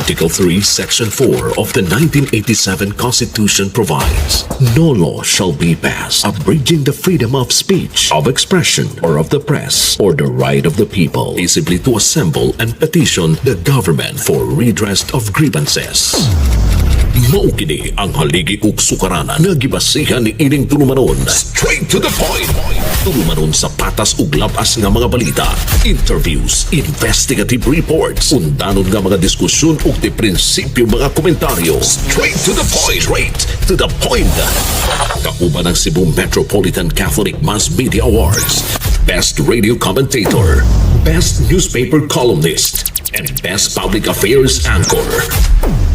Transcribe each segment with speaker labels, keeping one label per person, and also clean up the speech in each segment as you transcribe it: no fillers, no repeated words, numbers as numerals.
Speaker 1: Article 3, Section 4 of the 1987 Constitution provides, no law shall be passed abridging the freedom of speech, of expression, or of the press, or the right of the people peaceably to assemble and petition the government for redress of grievances. Mao kini ang haligi ug sukaranan nga gibasihan ni ining tulumanon. Straight to the point. Tulumanon sa patas ug labas nga mga balita, interviews, investigative reports, undanon nga mga diskusyon ug de prinsipyo mga komentaryo. Straight to the point. Straight to the point. Kauban ang Cebu Metropolitan Catholic Mass Media Awards, Best Radio Commentator, Best Newspaper Columnist, and Best Public Affairs Anchor.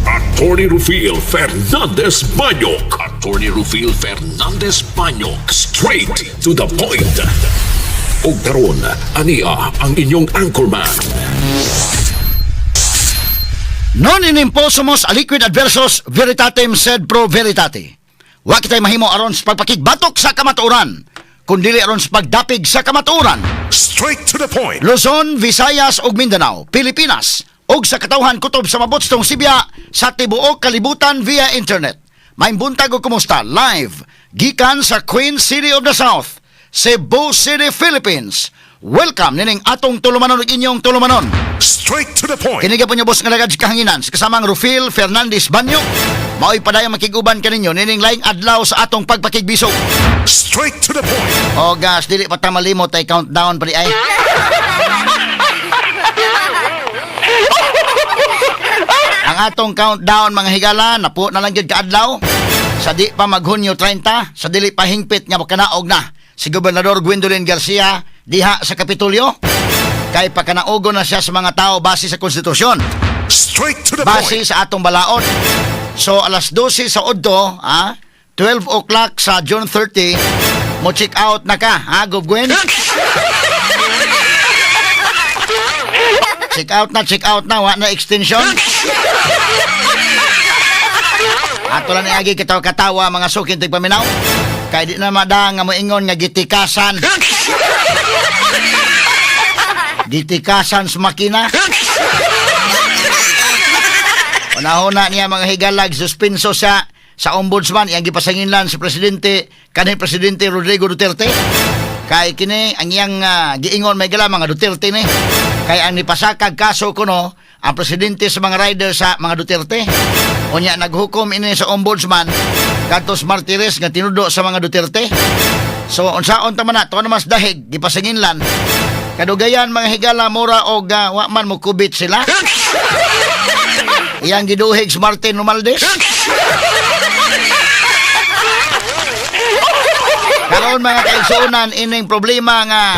Speaker 1: Attorney Rufil Fernandez Banyok. Attorney Rufil Fernandez Banyok. Straight to the point. Ug karon, ania ang inyong anchorman.
Speaker 2: Non inimposumos aliquid adversus veritatem sed pro veritate. Wa kitay mahimo aron sa pagpakigbatok sa kamatuoran, kundi aron sa pagdapig sa kamatuoran.
Speaker 3: Straight to the point.
Speaker 2: Luzon, Visayas ug Mindanao, Pilipinas, ug sa katawhan kutob sa mabotstong Sibya sa tibuok kalibutan via internet. May buntag o kumusta live gikan sa Queen City of the South, Cebu City, Philippines. Welcome nining atong tulumanon ug inyong tulumanon.
Speaker 3: Straight to the point.
Speaker 2: Kiniga po niyo boss nga lagad sa kahanginan sa kasamang Rufil Fernandez Banyok. Mao'y padayang makiguban kaninyo nining laing adlaw sa atong pagpakigbisog.
Speaker 3: Straight to the point.
Speaker 2: O gas, dili pa ta malimot ay countdown pa di ay. Ang atong countdown mga higala, napo na lang gyud kaadlaw. Sa di pa maghunyo 30, sa dili pa hingpit nga makanaog na si Gobernador Gwendolyn Garcia diha sa Kapitolyo. Kay pakanaogon na siya sa mga tao base sa konstitusyon.
Speaker 3: Straight to the
Speaker 2: Base
Speaker 3: point.
Speaker 2: sa atong balaod. So alas 12 sa Udto, 12 o'clock sa June 30, mo check out na ka, Gob Gwen? Check out na, wa na extension. Ato lang niagi katawa mga sukin tig paminaw. Kay di na madang nga moingon nga gitikasan. Gitikasan sa makina. Una-una niya mga higalag suspenso sa ombudsman iyang gipasanginlan sa presidente kanhi presidente Rodrigo Duterte. Kay kini ang iyang giingon may gala mga Duterte ni. Kay ang nipasakag kaso kuno ang presidente sa mga rider sa mga Duterte. Unya naghukom ini sa ombudsman kadtos martires nga tinudo sa mga Duterte. So unsaon ta man ato mas dahig gipasanginlan. Kadugayan mga higala mura og wa man mo kubit sila. Iyang giduhig si Martin Romualdez. Karon mga kaigsuonan ining problema nga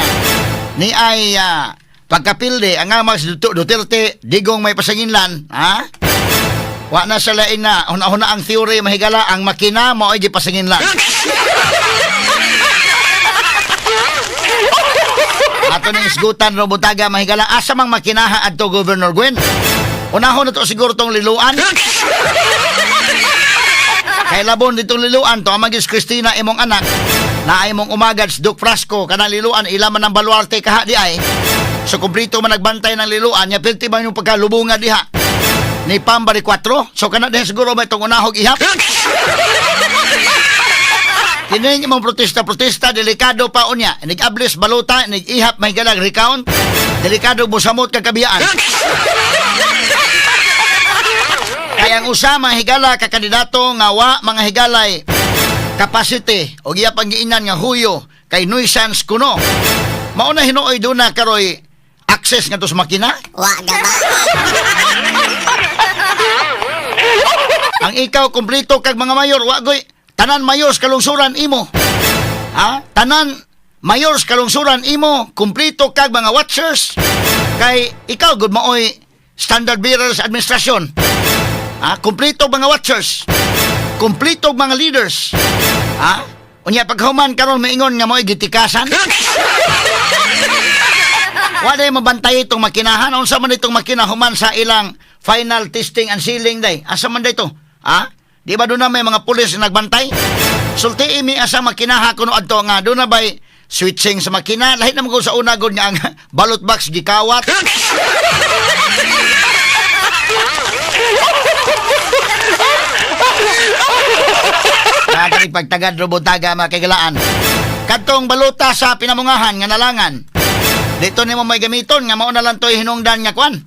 Speaker 2: ni ay pagkapilde ang amang si Duterte digong may pasanginlan, wa na sa lain na una ang theory mahigala ang makina mao ay gipasanginlan. Ato ning isgutan ro butaga mahigala asa mang makinaha adto Governor Gwen. Unahon na to siguro tong liluan. Kay labon ditong liluan to amagis Cristina imong anak na imong umagad si Duke Frasco kanang liluan ilaman ng baluarte kaha di ay. So kumplito man nagbantay ng liluan nya pilti man yung pagkalubunga diha ni Pambari 4. So kana din siguro may itong unahog ihap. Kini imong protesta delikado pa unya. Nag-ablis baluta, nag-ihap may galag recount. Delikado busamot kag kabiyaan. Kaya ang usa mga higala ka kandidato nga wa mga higalay capacity o giya panggiinan nga huyo kay nuisance kuno. Mao na hinuoy do na karoy access nga to sa makina.
Speaker 4: Wa gaba.
Speaker 2: Ang ikaw kumpleto kag mga mayor wa goy tanan mayors kalungsuran imo. Tanan mayors kalungsuran imo kumpleto kag mga watchers. Kay ikaw gud maoy standard bearers administrasyon. Kumpleto mga watchers. Kumpleto mga leaders. Unya paghuman karon maingon nga mo'y gitikasan. Wala mabantay itong makinahan. Unsa man itong makina human sa ilang final testing and sealing day. Asa man day ito? Di ba doon na may mga pulis na nagbantay? Sulti imi asa makinaha kuno adto nga doon na ba'y switching sa makina. Lahit naman ko sa una gud nga ang ballot box gikawat. Kakanig pagtagad robotaga mga kagalaan. Kadtong baluta sa pinamungahan nga nalangan. Dito nimo may gamiton nga mao na lang toy hinungdan nga kwan.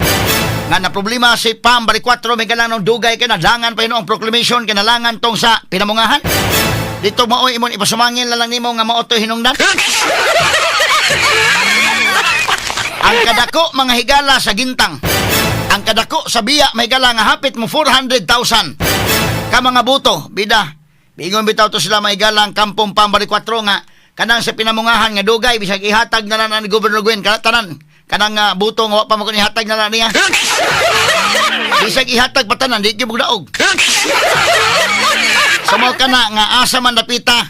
Speaker 2: Nga na problema si Pam bali 4 may kalang nung dugay kay nalangan pa ang proclamation kinalangan tong sa pinamungahan. Dito mao imon ipasumangin na lang nimo nga mao toy hinungdan. Ang kadako mga higala sa gintang. Ang kadako sa biya may higala nga hapit mo 400,000. Ka mga buto, bida. Bingon bitaw to sila may higala ang kampong Pambari 4 nga kanang sa pinamungahan nga dugay bisag ihatag na lang ni Governor Gwen tanan. Kanang buto nga wa pa mo ihatag na lang niya. Bisag ihatag patanan di gyud daog. Samo kana nga asa man dapita.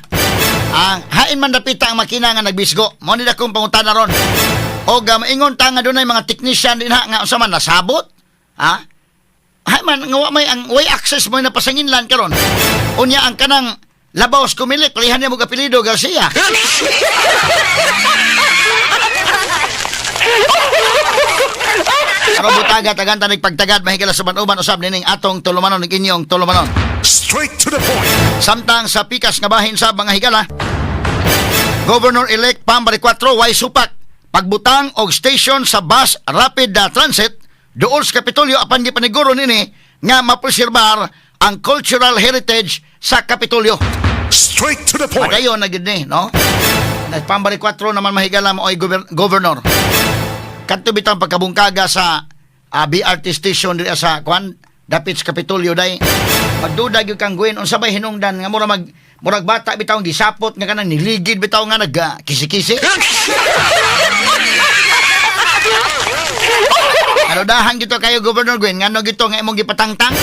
Speaker 2: Hain man dapita ang makina nga nagbisgo. Mo ni dakong pangutana ron. O maingon ta nga dunay mga technician din nga unsa man nasabot. Hay man nga may ang way access mo na pasanginlan karon. Unya ang kanang labaws kumilit palihan niya mo apelyido Garcia. Robutaga tagan tanig pagtagad mahigala sa banuban usab nining atong tulumanon ning inyong tulumanon.
Speaker 3: Straight to the point.
Speaker 2: Samtang sa pikas nga bahin sa mga higala, Governor-elect Pambari 4 way supak pagbutang og station sa bus rapid transit duol sa Kapitolyo apan gipaniguro nini nga mapreserbar ang cultural heritage sa Kapitolyo.
Speaker 3: Straight to the point.
Speaker 2: Padayon na gid ni, no? Pambari 4 naman mahigala mo ay governor. Kadto bitang pagkabungkaga sa BRT station diri sa kwan dapit sa Kapitolyo day. Magduda gyud kang guwen unsa bay hinungdan nga murag bata bitaw gisapot nga kanang niligid bitaw nga nagkisi-kisi. Dahan gito kayo Governor Gwen ngano gito nga imong gipatangtang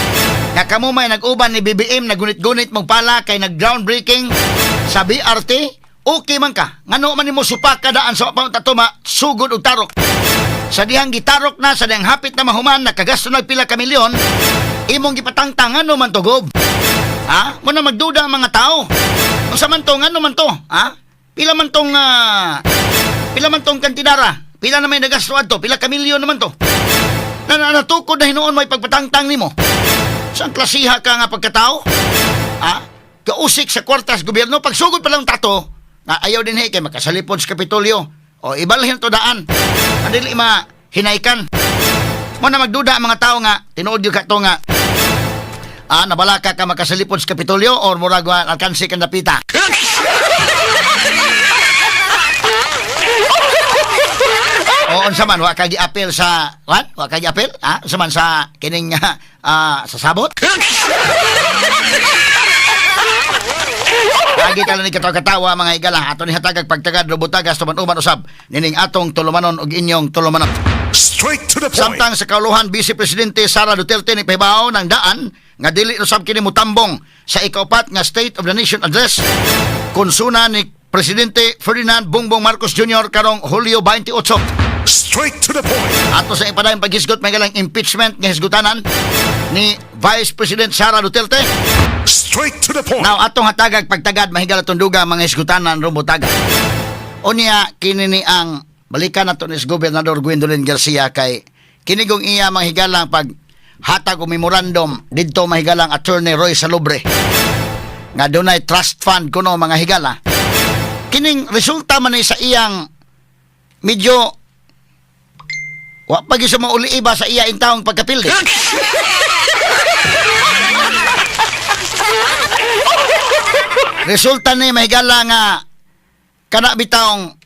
Speaker 2: nga kamo may nag-uban ni BBM nagunit-gunit mong pala kay nag-groundbreaking sa BRT. Okay man ka ngano man nimo supak kadaan sa pangtatuma sugod og tarok. Sa dihang gitarok na sa dihang hapit na mahuman nakagasto nagpila ka milyon imong gipatangtang ano man to gob. Mo na magduda ang mga tao. Unsa man to ngano man to? Pila man tong kantidara? Pila na may nagasto adto? Pila ka milyon naman to? Natukod na hinuon mo ipagpatangtang nimo. Saan klasiha ka nga pagkatao? Kausik sa kwartas gobyerno pagsugod pa lang tato. Ayaw din kay makasalipod sa Kapitolyo. O ibalhin to daan. Adili hinaykan. Mo na magduda ang mga tao nga tinuod yung kato nga nabalaka ka makasalipod sa Kapitolyo or murag alkansi ka napita. O unsa man wa kay apel sa wa kay apel unsa man sa kining sa sabot. Lagi ka lang ni katawa mga higala ato ni hatagag pagtagad robutagas tuman-uman usab nining atong tulumanon ug inyong tulumanon.
Speaker 3: Straight to the point.
Speaker 2: Samtang sa kauluhan Vice Presidente Sara Duterte ni pahibaw ng daan nga dili usab kini mutambong sa ikaupat nga State of the Nation Address konsuna ni Presidente Ferdinand Bongbong Marcos Jr. karong Hulyo 28.
Speaker 3: Straight to the point.
Speaker 2: Ato sa ipadayong paghisgot may galang impeachment nga hisgutanan ni Vice President Sara Duterte.
Speaker 3: Straight to the point.
Speaker 2: Now atong hatagag pagtagad mahigala tunduga mga hisgutanan rumbotaga. Unya kini ni ang balikan nato ni Gobernador Gwendolyn Garcia kay kinigong iya mahigalang pag hatag og memorandum didto mahigalang Attorney Roy Salobre nga dunay trust fund kuno mga higala. Kining resulta man sa iyang medyo wa pa gyud sa mauli iba sa iya intawong pagkapildi. Resulta ni mahigala nga kana bitawng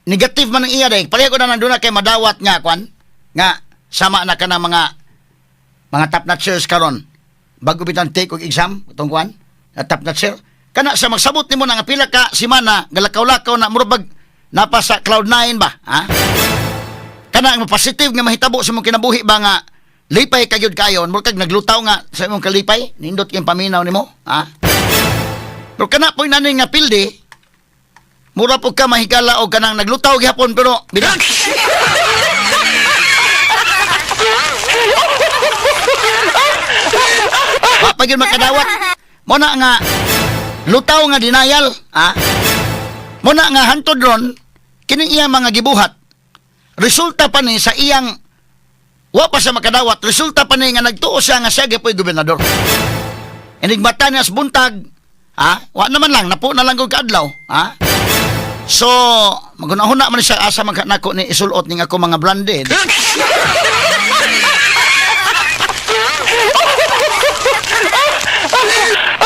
Speaker 2: negative man ang iya day. Pareho ko na nandun na kay madawat nga kwan nga sama na ka na mga top notchers karon bago bitang take og exam itong kwan na top notcher kana sa magsabot nimo na nga pila ka semana galakaw-lakaw na murag napa sa cloud 9 ba kana ang positive nga mahitabo sa imong kinabuhi ba nga lipay kagyud kayon murag naglutaw nga sa imong kalipay nindot kay paminaw nimo pero kana po nanin nga pildi mura po ka mahigala o kanang naglutaw gihapon pero bilang pag yun makadawat mo na nga lutaw nga denial mo na nga hantod ron kining iyang mga gibuhat resulta pa ni sa iyang wa pa siya makadawat, resulta pa ni nga nagtuo siya nga siya gyud gobernador. Inigbata niya sa buntag, wa naman lang, napo na lang kong kaadlaw, So, magunahuna man siya asa magkanako ni isulot ning ako mga branded.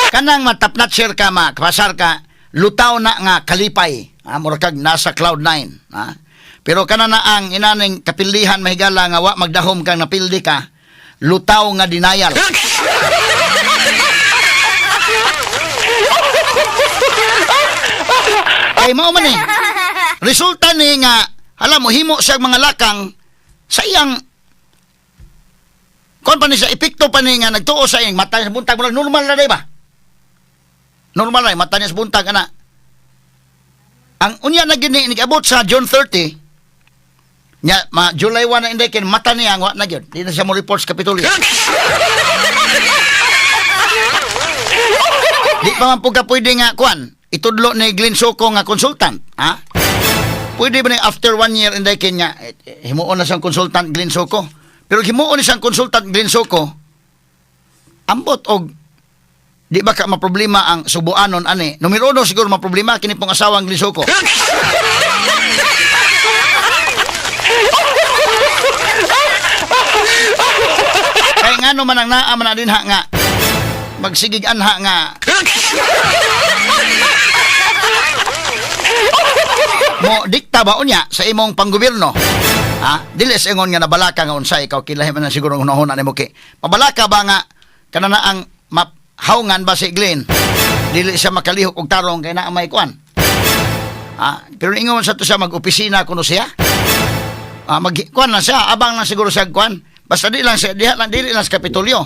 Speaker 2: Kanang matapnat share ka kapasar ka, lutaw na nga kalipay, murag kag nasa cloud 9, Pero kana na ang inaning kapilihan mahigala nga wa magdahom kang napildi ka, lutaw nga denial. Ay mao man eh. Resulta ni nga alam mo himo siya mga lakang sa iyang kon pa ni sa epekto pa ni nga nagtuo sa iyang mata sa buntag murag normal na day ba? Normal na mata niya sa buntag ana. Ang unya na gini nigabot sa June 30 nya July 1 na inday kin mata niya wa na gyud. Di na siya mo report sa Kapitolyo. Di pa man pugka pwede nga kuan itudlo ni Glenn Soko nga consultant, Pwede ba ni after 1 year inday kanya himuon na siyang consultant Glenn Soko. Pero himuon ni siyang consultant Glenn Soko, ambot og di ba ka maproblema ang subuanon ani. Numero 1 siguro maproblema kini pong asawang Glenn Soko. Kay ngano man ang naa man din nga magsigig anha nga mo dikta ba unya sa imong panggobyerno, dili sa ingon nga nabalaka nga unsay ikaw kilahi man na siguro unahon nimo kay mabalaka ba nga kanana ang haungan ba si Glenn dili siya makalihok og tarong kay naa may kuan, pero ingon sa to siya mag-opisina kuno siya, mag-kuan lang siya abang lang siguro siya kuan basta di lang siya diha lang dili lang sa Kapitolyo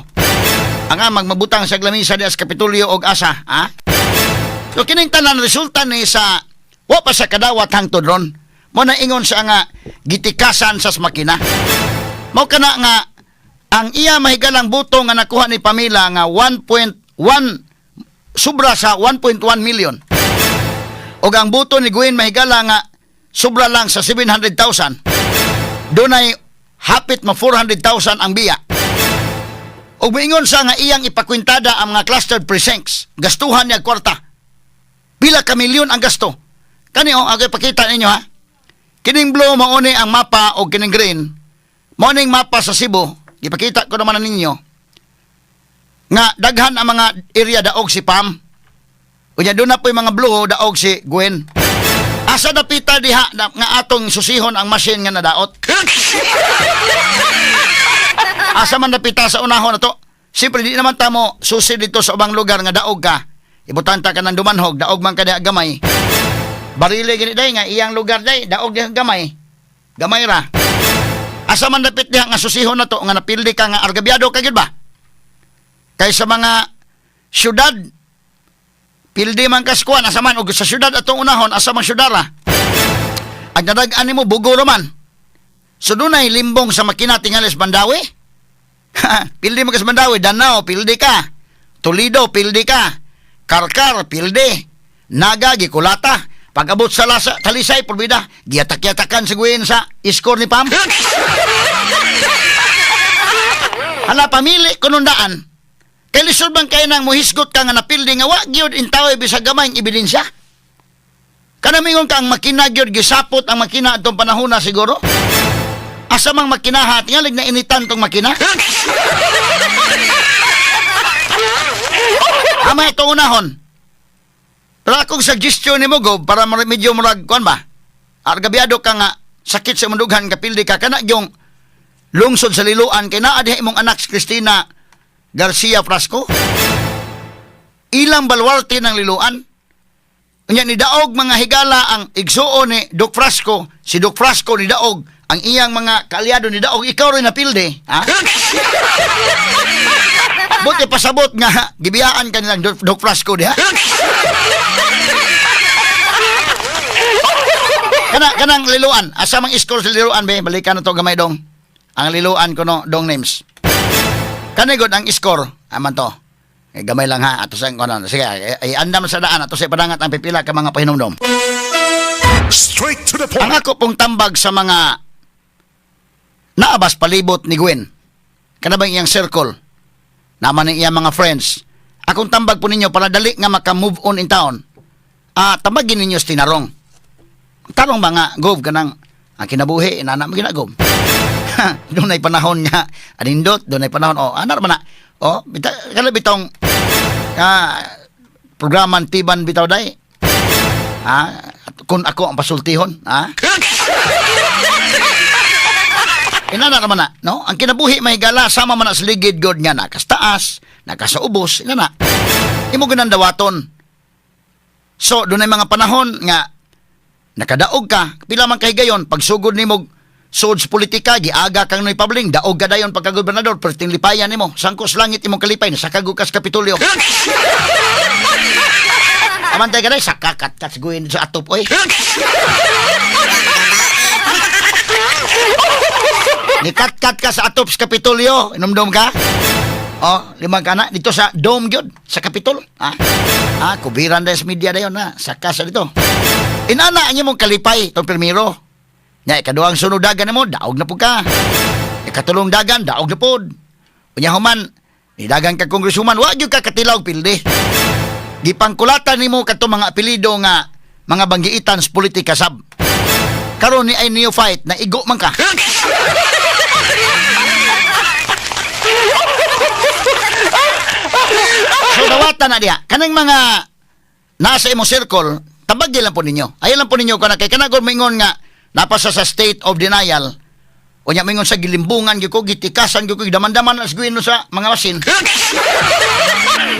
Speaker 2: ang magmabutang sa lamisa diha sa Kapitolyo og asa, so kining tanan resulta ni sa wa pa sa kadawat hangtod ron mo na ingon sa nga gitikasan sa makina mo kana nga ang iya mahigalang buto nga nakuha ni Pamela nga 1.1 sobra sa 1.1 million og ang buto ni Gwen mahigala nga sobra lang sa 700,000 dunay hapit ma 400,000 ang biya og moingon sa nga iyang ipakwintada ang mga clustered precincts gastuhan niya kwarta pila ka milyon ang gasto. Kani agay pakita ninyo kining blue mao ni ang mapa o kining green mao ning mapa sa Cebu ipakita ko naman ninyo nga daghan ang mga area daog si Pam unya doon na po yung mga blue daog si Gwen asa napita diha nga atong susihon ang machine nga nadaot asa man napita sa unahon na to siyempre di naman tamo susi dito sa ubang lugar nga daog ka ibutanta ka ng dumanhog daog man ka diha gamay barili gini day nga iyang lugar day daog diha gamay ra asa man dapit diha nga susihon na to nga napildi ka nga argabyado ka gyud ba kay sa mga syudad pildi man kaskuan asa man og sa syudad atong unahon asa man syudara ang nadag-an nimo bugo man so dunay limbong sa makina tingali sa Mandawi pildi mo ka sa Mandawi Danao pildi ka Toledo pildi ka Karkar pildi Naga gikulata pag-abot sa lasa, talisay, porbida, giyatak-yatakan si Gwen sa iskor ni Pam. Hala, pamili, kunundaan. Kaya lisod bang kayo nang muhisgot ka nga napildi nga wag yun intaw bisag gamay ang ebidensya? Kanamingon ka ang makina yun, gisapot ang makina itong panahon na siguro? Asa mang makinahat, ngalig na initan itong makina? Ama itong unahon. Pero akong suggestion ni mo, Gob, para medyo murag, kuan ba? Argabyado ka nga, sakit sa mundughan, kapildi ka, kana yung lungsod sa liluan, kay naadiha imong anak si Cristina Garcia Frasco? Ilang balwarte ng liluan? Unya ni Daog mga higala ang igsuo ni Doc Frasco, si Doc Frasco ni Daog, ang iyang mga kaalyado ni Daog, ikaw rin napildi, ha? Buti pasabot nga, gibiyaan ka nilang Doc Frasco, di ha? Kanang liluan, asa mang iskor sa liluan, be, balikan na to gamay dong. Ang liluan ko no, dong names. Kanigod ang iskor, aman to. Gamay lang ha, ato sa kono. Sige, andam sa daan, ato sa padangat ang pipila ka mga pahinumdom.
Speaker 3: Straight to the point.
Speaker 2: Ang ako pong tambag sa mga naabas palibot ni Gwen. Kanabang iyang circle. Naman ang iyang mga friends. Akong tambag po ninyo para dali nga maka-move on in town. Tambagin ninyo si Tinarong. Tarong ba nga, Gov, kanang ang kinabuhi, inana mo ginagom. Doon ay panahon nga, anindot, doon ay panahon, ano naman na, kala bitong, programan tiban bitaw day. Kung ako ang pasultihon, inana naman na, no? Ang kinabuhi may gala, sama man na sa ligid god nga, nakastaas, nakasaubos, inana. Imo ginandawaton. So, doon ay mga panahon nga, nakadaog ka, pila man kay gayon, pagsugod ni mo, suod sa politika, giaga kang noy pabling, daog ka dayon pagka-gobernador, perting lipayan ni mo, sangkos langit imong kalipay, nasakag ka sa Kapitolyo. Amantay ka na, sakakat guin sa atop, oy. Nikat-kat ka sa atop sa Kapitolyo, inumdum ka? Limang ka na, dito sa dome yun, sa Kapitol. Kubiran dahil sa media na yun, saka sa dito. Inana niyo mong kalipay, itong primero. Ikaduhang sunod dagan na mo, daog na po ka. Ikatulong dagan, daog na po. Unyahuman, nidagan ka kongresuman, wag yung ka katilaw pilde. Gipangkulatan ni mo kato mga apelido nga, mga banggiitan sa politika sab. Karon ni ay neophyte na igo man ka. So dawatan na diya, kanang mga nasa imong circle, tabagin lang po ninyo. Ayaw lang po ninyo kung kay kanagol mingon nga napasa sa state of denial. O nya mingon sa gilimbungan gyud ko, gitikasan gyud ko, daman-daman as guin sa mga masin.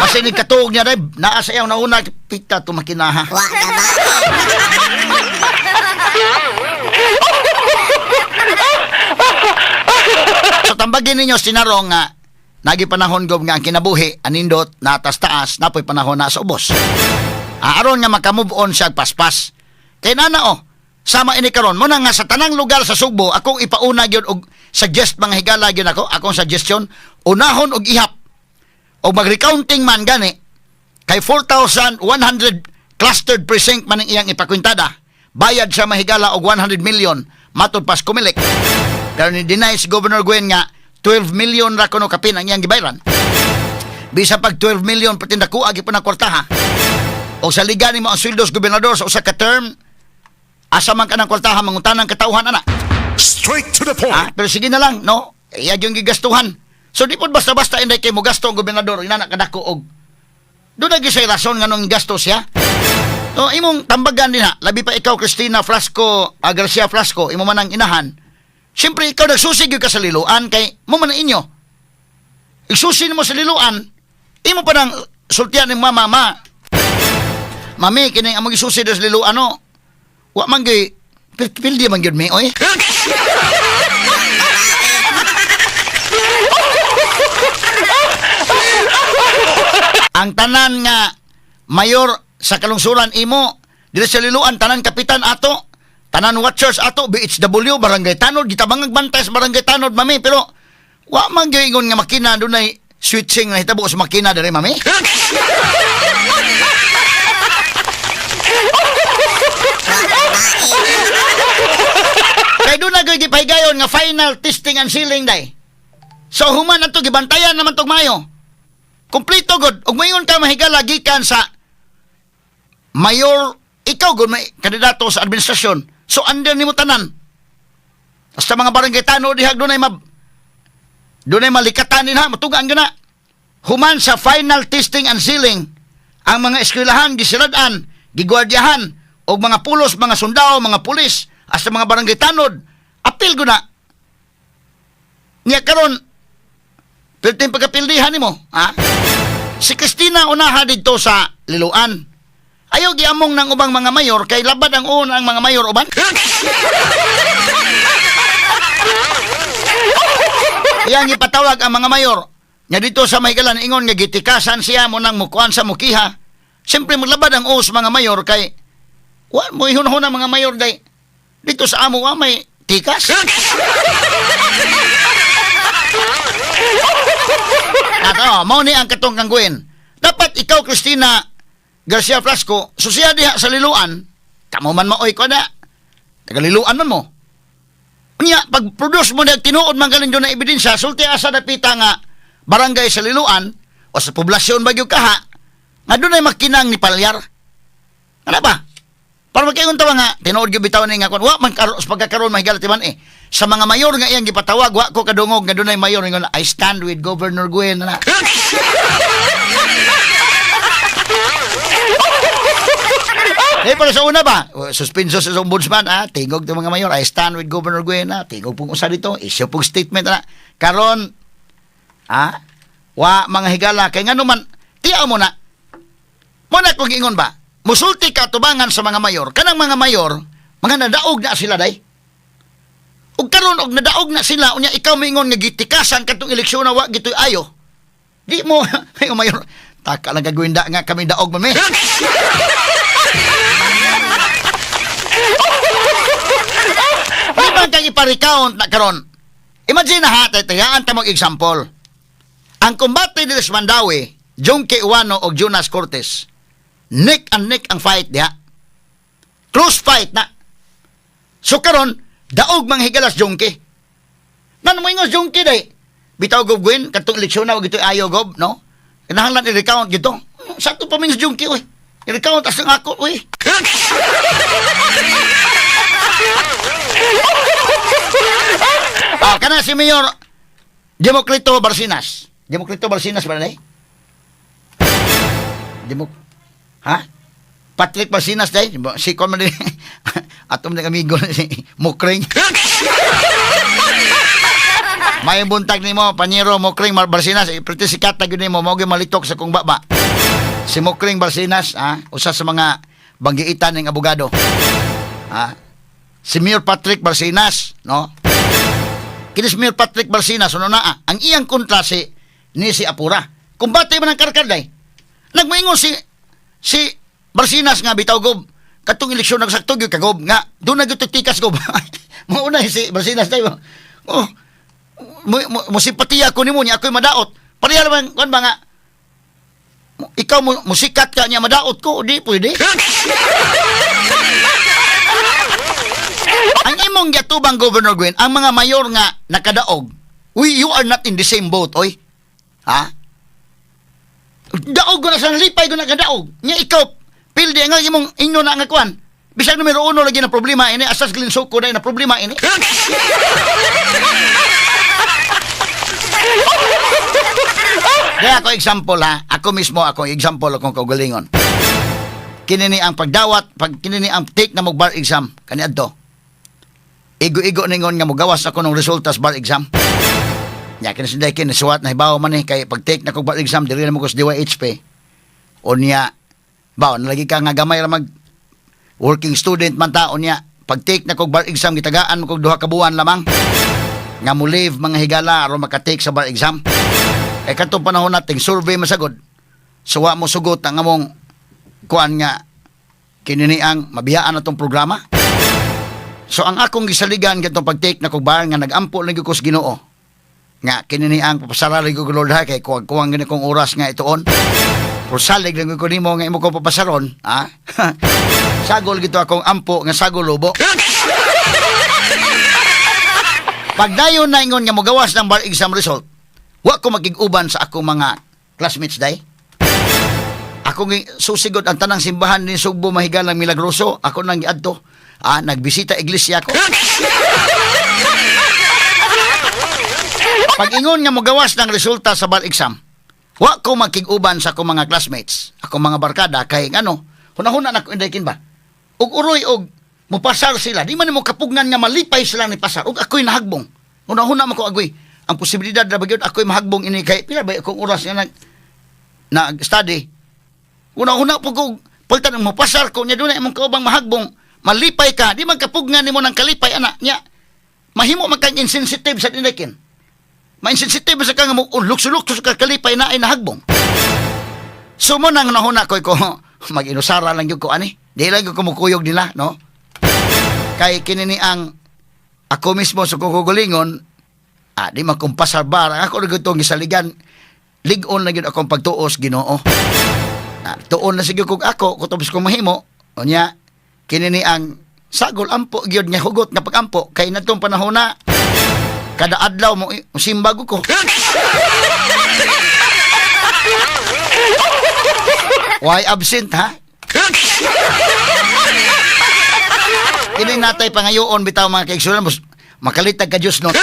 Speaker 2: Asin ni katuog niya dai, naa sa iyaw nauna pita to makinaha. So tambagin ninyo sinarong nga nagi panahon gob nga ang kinabuhi anindot natas-taas napoy panahon na sa ubos. Aron nga maka-move on siya paspas. Kay nana sama ini karon mo na nga sa tanang lugar sa Sugbo akong ipauna gyud og suggest mga higala gyud akong suggestion unahon og ihap og mag-recounting man gani kay 4,100 clustered precinct man ang iyang ipakwintada bayad sa mahigala og 100 million matud pas kumilik. Pero ni deny si Governor Gwen nga 12 million ra kuno kapin ang iyang gibayaran. Bisa pag 12 million pati nakuha gyud na kwartaha. O sa liga nimo ang sweldo sa gobernador sa usa ka term, asa man ka ng kwartaha mangutanan katawhan ana.
Speaker 3: Straight to the point.
Speaker 2: Pero sige na lang, no? Iya yung gigastuhan. So di pod basta-basta inday kay mo gasto ang gobernador inana kadako og doon na gisay rason nga nung gastos siya. So imong tambagan din labi pa ikaw Cristina Flasco, Garcia Flasco, imo man ang inahan. Siyempre ikaw nagsusig ka sa liluan kay mo man inyo. Isusin mo sa liluan, imo pa nang sultian ni mama. Mami, kining among isusi sa liluan wa man gay pildi man gyud mi oy. Ang tanan nga mayor sa kalungsuran imo dili sa liluan tanan kapitan ato, tanan watchers ato, BHW, barangay tanod, gitabangag bantay sa barangay tanod, mami, pero wa man gyud ingon nga makina dunay switching na hitabo sa makina diri, mami. Kay doon na gyud gipahigayon nga final testing and sealing day. So human ato gibantayan naman tog mayo. Kompleto god ug mayon ka mahigala gikan sa mayor, ikaw god may kandidato sa administrasyon. So under nimo tanan. Basta mga barangay tanod dihag dunay malikatan din matugaan gyud na. Human sa final testing and sealing ang mga eskwelahan gisiradan, gigwardyahan og mga pulos, mga sundao, mga pulis hasta mga barangay tanod, apil ko na. Niya karon, perting pagkapildihan nimo, si Cristina unaha dito sa liluan. Ayaw giamong ng ubang mga mayor, kay labad ang una ang mga mayor uban. Iyang ipatawag ang mga mayor, nga dito sa Maygalan, ingon nga gitikasan siya mo nang mukuan sa mukiha. Siyempre maglabad ang os mga mayor, kay mo ihunahon ang mga mayor day dito sa amo may tikas. At mao ni ang katong kangguin. Dapat ikaw Cristina Garcia Flasco susiya diha sa liluan, kamo man maoy ko na. Tagaliluan man mo. Unya, pag-produce mo na tinuod man galing doon na ebidensya, sulti asa napita nga barangay sa Liloan o sa poblasyon Bagyo Kaha, nga doon ay makinang ni palyar. Ano ba? Para magkayon tawa nga, tinuod yung bitaw ni nga kung, wa man sa pagkakaroon mahigalat man eh. Sa mga mayor nga iyang gipatawag, wa ko kadungog nga doon ay mayor nga I stand with Governor Gwen na. Eh, para sa una ba? Suspenso sa ombudsman, tingog ng mga mayor, I stand with Governor Gwen, tingog pong usa dito, issue pong statement na. Karon, wa mga higala, kay nga naman, tiyaw mo na, muna kung ingon ba, musulti ka tubangan sa mga mayor, kanang mga mayor, mga nadaog na sila, day. Ug karon og nadaog na sila, unya ikaw mingon nga gitikasan katong eleksyon na wa gitoy ayo. Di mo, ay mayor, taka lang gagawin nga kami daog man me. Di ba kang ipa-recount na karon? Imagine na ha, tayaan ta example. Ang kombate ni Mandawi, Junque Uwano o Jonas Cortez, neck and neck ang fight diha. Close fight na. So karon, daog mga higalas Junque. Nan mo ingos Junque day. Bitaw gob Gwen, katong eleksyon na gitoy ayo gob, no? Kinahanglan i-recount gito. Sakto pa ming Junque oy. I-recount as ang ako oy. Kana si Mayor Democrito Barsinas. Democrito Barsinas ba na eh? Patrick Barsinas day. Si kon man din. Atom na amigo si Mokring. May buntag nimo Panyero Mokring Barsinas. Pretty sikat na gyud nimo mao gyud malitok sa kung baba. Si Mokring Barsinas, usa sa mga banggiitan ng abogado. Si Mayor Patrick Barsinas, no? Kinis Mayor Patrick Barsinas, ano na, ang iyang kontra si Apura. Kung bati man ang karkarday, nagmaingon si Barsinas nga bitaw gob, katong eleksyon nagsaktog yung kagob, nga, doon nagtutikas gob. Mauna si Barsinas tayo, musipatiya ko ni mo niya, ako'y madaot. Pareha naman, kung ba nga, ikaw musikat ka niya madaot ko, di pwede. Ang imong gatubang Governor Gwen, ang mga mayor nga nakadaog, you are not in the same boat, oy. Daog ko na sa lipay ko nakadaog. Nya ikaw, pildi nga imong inyo na nga kuan. Bisag numero 1 lagi na problema ini, asas glinsok ko na problema ini. Kaya ako example ako mismo ako example akong kaugalingon. Kinini ang pagdawat, kinini ang take na mag-bar exam kaniadto. Igo-igo ningon nga mogawas ako ng resulta sa bar exam. Nya kinasinday kinasuwat na hibaw man kay pag-take na kog bar exam dili na mo ko sa DYHP. Unya baw nalagi ka nga gamay ra mag working student man ta unya pag-take na kog bar exam gitagaan mo kog 2 ka buwan lamang. Nga mo leave mga higala aron maka-take sa bar exam. Kay kadtong panahon nating survey masagod. So wa mo sugot ang among kuan nga kinini ang mabiyaan atong programa. So ang akong gisaligan katong pag-take na kog bar nga nagampo lang ko sa Ginoo. Nga kinini ang papasara lang ko Lord ha kay kuwang gani kong oras nga ituon. Pero salig lang ko nimo nga imo ko papasaron, Sagol gito akong ampo nga sagol lobo. Pagdayon na ingon nga mogawas ng bar exam result, wa ko magig-uban sa akong mga classmates day. Ako susigod ang tanang simbahan ni Sugbo Mahigalang Milagroso, ako nang giadto. Nagbisita iglesia ko. Pag ingon nga mogawas ng resulta sa bar exam, wa ko makig-uban sa akong mga classmates, akong mga barkada kay ngano, hunahuna na ko indaykin ba. Ug uroy og mopasar sila, di man mo kapugnan nga malipay sila ni pasar. Ug ako'y nahagbong. Hunahuna man ko agoy ang posibilidad na bagyod ako'y mahagbong ini kay pila ba akong oras nga nag-study. Hunahuna po ko pagtan mo pasar ko nya dunay imong kaubang mahagbong. Malipay ka, di man kapugnan nimo ng kalipay anak niya. Mahimo man kang insensitive sa dinaykin. Ma-insensitive sa kang lukso-lukso sa kalipay na ay nahagbong. So mo nang nahuna ko mag-inusara lang yung ko ani. Di lang yung kumukuyog nila, no? Kay kinini ang ako mismo sa kukugulingon, di man kong pasar bar. Ako rin itong isaligan, lig-on lang yun akong pagtuos, Ginoo. Tuon na sige kong ako, kutubos kong mahimo, o niya, kinini ang Sagol ampo gyud nga hugot nga pagampo kay natong panahon na kada adlaw mo simbag ko. Why absent ha? Kini natay pangayoon bitaw mga kaigsunan makalitag ka Diyos no.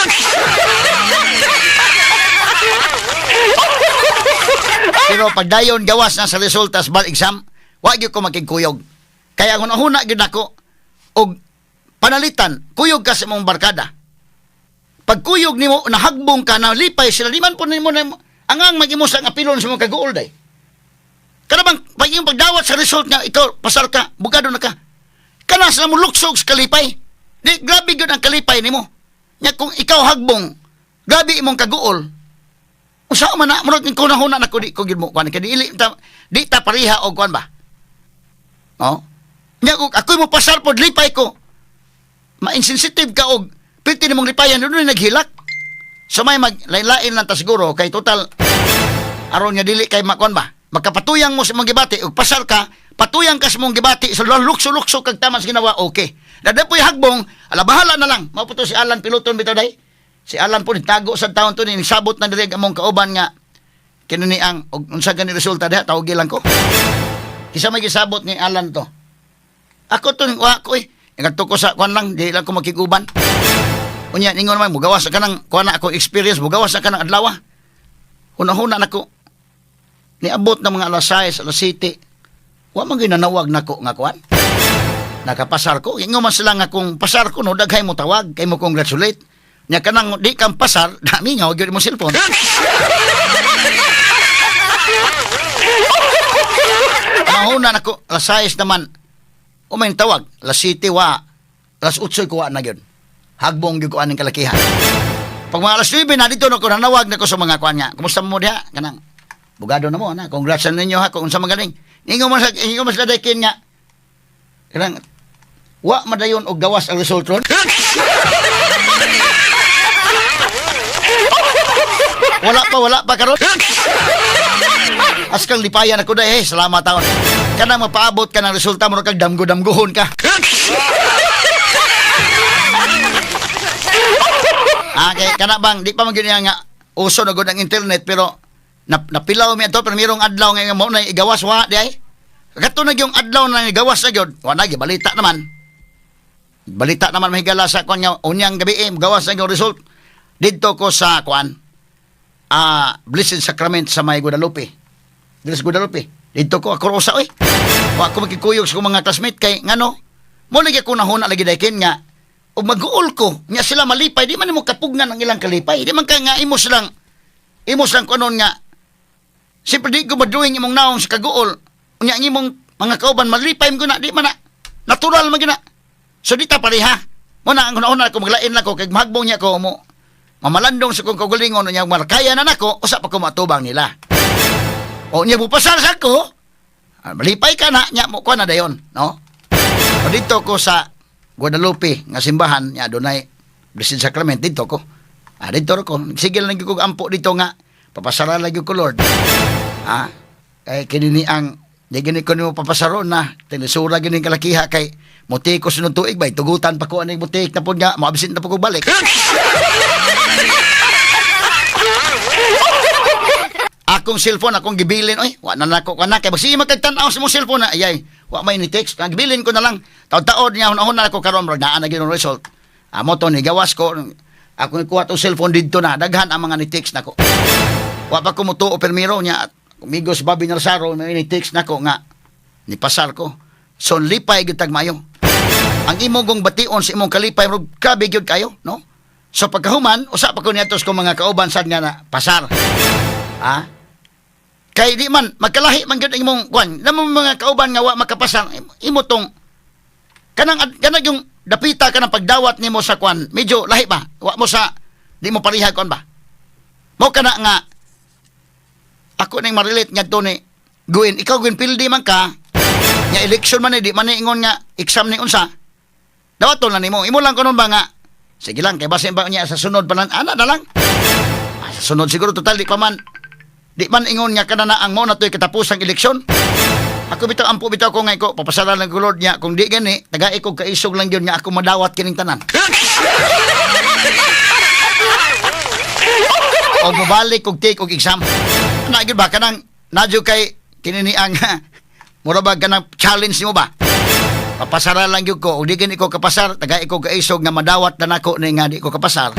Speaker 2: Pero pagdayon gawas na sa resulta sa exam, wa gyud ko makigkuyog. Kaya kung huna gyud ako og panalitan, kuyog ka sa mong barkada. Pag kuyog nimo nahagbong ka na lipay sila di man po nimo na angang magimo sa apilon sa mga kaguol day. Kada bang pag yung pagdawat sa result nga ikaw pasar ka, bugado na ka. Kana sila mo luksog sa kalipay. Di grabe gyud ang kalipay nimo. Nya kung ikaw hagbong, grabe imong kaguol. Usa man na murag ko na huna nako di ko gyud mo kuan kay di ta pareha og kuan ba. Oh? Nya kung ako mo pasar pod lipay ko. Ma-insensitive ka og pwede nimong lipayan doon naghilak. So may maglain lang ta siguro kay total aron nga dili kay makuan ba. Magkapatuyang mo sa mong gibati ug pasar ka, patuyang ka sa mong gibati so lukso-lukso kag tamas ginawa okay. Dadapoy hagbong, ala bahala na lang. Mao puto si Alan piloton bitaw day. Si Alan po nitago sa taon to ni sabot na diri among kauban nga kinuni ang unsa gani resulta diha tawag lang ko. Kisa may gisabot ni Alan to. Ako to wa ko ngadto ko sa kuan lang di lang ko makiguban. Unya ningon man mugawas ka nang kuan na ako experience mugawas ka nang adlaw. Hunahuna nako. Niabot na mga alas 6, alas 7. Wa man ginanawag nako nga kuan. Nakapasar ko. Ingon man sila nga kung pasar ko no daghay mo tawag kay mo congratulate. Nya kanang di kang pasar, dami nga gyud mo cellphone. Mahuna nako alas 6 naman. Umay tawag, alas 7 wa, alas 8 ko wa na gyud. Hagbong gyud ko aning kalakihan. Pag mga alas 9 na dito nako nanawag nako sa mga kuan nga. Kumusta mo diha? Kanang bugado na mo na. Congrats sa ninyo ha kung unsa magaling. Ingon man sa dakin nga. Kanang wa madayon og gawas ang result ron. Wala pa karon. Askang lipayan ako dai, salamat taon. Kanang mapaabot ka ng resulta mo kag damgo-damgohon ka. Okay, kana bang di pa man gyud nga uso na gud ang internet pero napilaw mi ato pero mirong adlaw nga mo na igawas wa di ay. Kato na yung adlaw na igawas na gyud, wa na balita naman. Balita naman mahigala sa kon nga unyang gabi gawas na yung result. Didto ko sa kuan Blessed Sacrament sa may Guadalupe. Dito sa Guadalupe. Dito ko ako usa oy. Wa ko makikuyog sa mga classmate kay ngano. Mo lagi ko nahuna lagi daykin nga ug mag-uol ko nya sila malipay di man mo kapugnan ang ilang kalipay. Di man ka nga imos lang kunon nga. Siyempre di ko maduing imong naong sa kaguol. Unya ang imong mga kauban malipay mo na di man na. Natural man gina. So di ta pareha. Mo na ang una ko maglain lang ko kay mahagbong niya ko mo. Mamalandong sa kong kagulingon niya markaya na nako usa pa ko matubang nila. O niya bupasar sa ko. Malipay ka na nya mo ko na dayon, no? O dito ko sa Guadalupe nga simbahan nya dunay Blessed Sacrament dito ko. Dito ko. Sige lang ko ampo dito nga papasara lagi ko Lord. Kay kinini ang di gini ko nimo papasaron na tinisura gini kalakiha kay muti ko sunod tuig bay tugutan pa ko aning mutik na pud nga maabsent na pud ko balik. Akong cellphone akong gibilin oy wa na nako kana kay basi magtagtan-aw sa mong cellphone na ayay wa may ni text kag gibilin ko na lang taud-taod niya hunahon na ako karon murag naa na gyud result. Amo to ni gawas ko ako kuha to cellphone didto na daghan ang mga ni text nako. Wa pa ko mutuo permiro nya Amigos Bobby Narsaro may ni-text nako nga ni pasar ko. So lipay gyud tag mayo. Ang imong gong bation sa imong kalipay murag grabe gyud kayo, no? So pagkahuman usa pa ko niadtos ko mga kauban sad nga na pasar. Kay di man magkalahi man gyud imong kuan. Namo mga kauban nga wa makapasar imo tong kanang yung dapita kanang pagdawat nimo sa kuan. Medyo lahi ba? Wa mo sa di mo pareha kuan ba? Mo kana nga ako nang ma-relate nga to ni Gwen, ikaw Gwen pildi man ka. Nya election man di man ingon nga exam ni unsa. Dawaton na nimo. Imo lang kunon ba nga. Sige lang kay basin ba niya sa sunod pa lang ana na lang. Sa sunod siguro total di pa man. Di man ingon nga kana na ang mo na toy katapusang eleksyon. Ako bitaw ampo bitaw ko ngay ko papasaran lang ko Lord niya kung di gani tagay ko kaisog lang yun nga ako madawat kining tanan. O mabalik kog take og exam. Na gyud ba kanang nadyo kay kinini ang mura ba kanang challenge nimo ba? Papasara lang gyud ko, ug di gani ko kapasar, tagay ko kaisog nga madawat na nako ni nga di ko kapasar.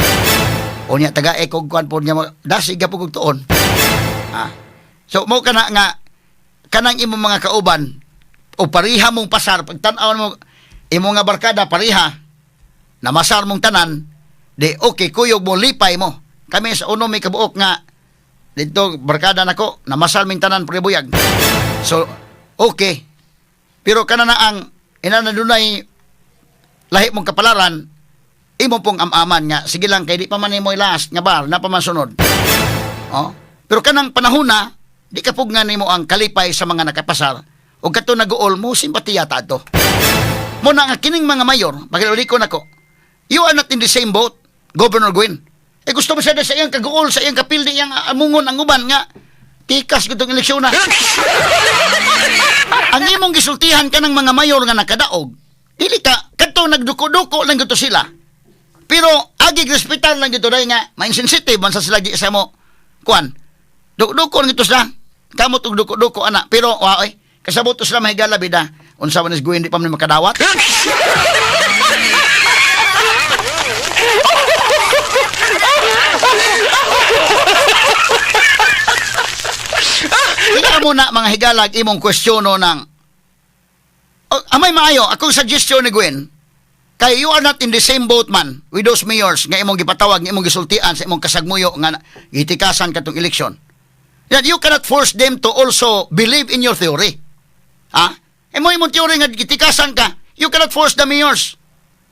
Speaker 2: O niya tagay ko kuan po niya dasig gyud kog tuon. So mo kana nga kanang imong mga kauban o pariha mong pasar pagtan-aw mo imong nga barkada pariha na masar mong tanan di okay kuyog mo lipay mo kami sa uno may kabuok nga dito barkada nako na masar ming tanan prebuyag so okay pero kana na ang inanadunay lahi mong kapalaran imo pong amaman nga sige lang kay di pa man imo last nga bar na pa man sunod pero kanang panahon na di ka pug nga nimo ang kalipay sa mga nakapasar o kato nag-uol mo simpatiya ta ato mo na nga kining mga mayor pagkali ko nako you are not in the same boat Governor Gwen gusto mo siya sa iyang kag-uol sa iyang kapildi iyang amungon ang uban nga tikas gitong eleksyon na ang imong gisultihan ka ng mga mayor nga nakadaog dili ka kato nagduko-duko lang gito sila pero agi respetar lang gito dahil nga ma-insensitive man sa sila di sa mo kuan duko-duko lang gito sila kamot og duko-duko ana pero oy kasabot to sila mahigala bida unsa man is guwen di pa man makadawat Ika mo na mga higalag imong kwestiyono ng amay maayo akong suggestion ni Gwen kay you are not in the same boat man with those mayors nga imong gipatawag nga imong gisultian sa imong kasagmuyo nga gitikasan katong eleksyon. That you cannot force them to also believe in your theory. Imo imong theory nga gitikasan ka, you cannot force the mayors.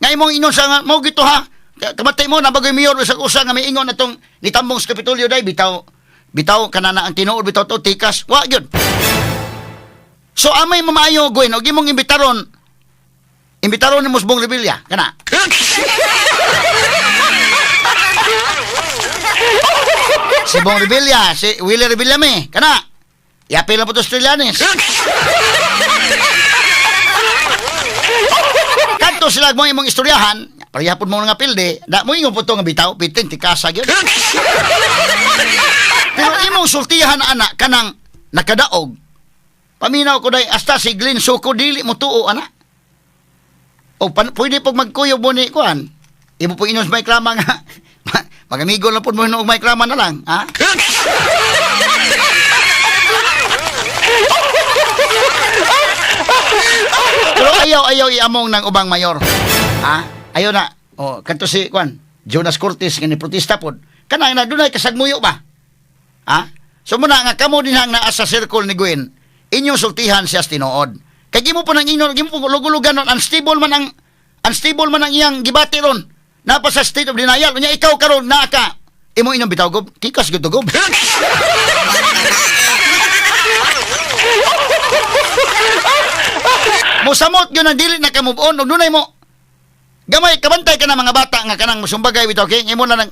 Speaker 2: Nga imong ingon sa nga mo gito ha. Kamatay mo na bagoy mayor sa usa nga may ingon atong nitambong sa Kapitolyo day bitaw kanana ang tinuod bitaw to tikas. Wa gyud. So amay mamayo Gwen og imong imbitaron ni Musbong Revilla kana. Si Bong Revilla, si Willie Revilla me, kana. Iapil na po to Australianis. Kanto sila mo imong istoryahan, parihapon mo nga pilde, da mo ingon po to nga bitaw, pitin tikasa gyud. Pero imong sultihan ana kanang nakadaog. Paminaw ko day hasta si Glenn Soko dili mo tuo ana. O pwede pag magkuyog mo ni kuan. Imo po inos may klama nga. Magamigo lang po mo nung may klama na lang, ha? Pero ayaw iamong ng ubang mayor. Ha? Ayaw na. O, kanto si, kuan, Jonas Cortez, nga ni protesta po. Kanang na, dunay kasagmuyo ba? Ha? So muna nga, kamo din hang naa sa circle ni Gwen, inyong sultihan siya tinood. Kaya mo po nang inyo, gimo po lugulugan nun, unstable man ang iyang gibati ron. Napa sa state of denial. Unya ikaw karon naa ka. Imo inyong bitaw gob. Tikas gyud gob. Mosamot gyud ang dili na ka move on ug dunay mo. Gamay kabantay ka na mga bata nga kanang musumbagay bitaw kay imo na nang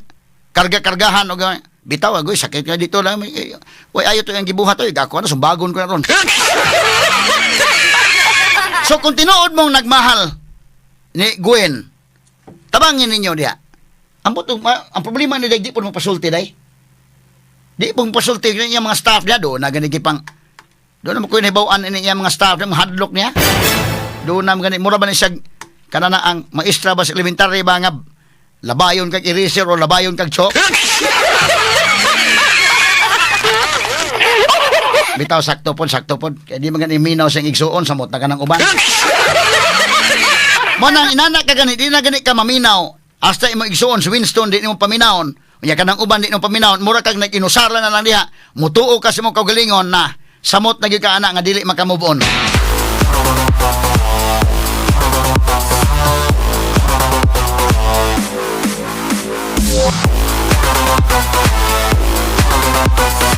Speaker 2: karga-kargahan og bitaw agoy sakit ka dito lang. Way ayo to ang gibuhat to ako na sumbagon ko na ron. So kung tinuod mong nagmahal ni Gwen, tabangin ninyo diha. Ang problema ni di po mong pasulti day. Di pong pasulti niya mga staff niya doon na ganigi pang doon naman ko inibawaan niya mga staff niya, mga hadlock niya. Doon naman ganit, mura ba ni siya kanana ang maestra ba sa elementary ba nga labayon kag eraser o labayon kag chalk. Bitaw sakto po. Kaya di man minaw sa igsuon samot na kanang uban. Mo nang inana ka ganit, di na ganit ka maminaw. Hasta imong igsuon si Winston di mo paminawon. Unya kanang uban di mo paminawon, mura kag nag-inusara na lang diha. Mutuo ka sa imong kaugalingon na samot na gyud ka ana nga dili makamove on.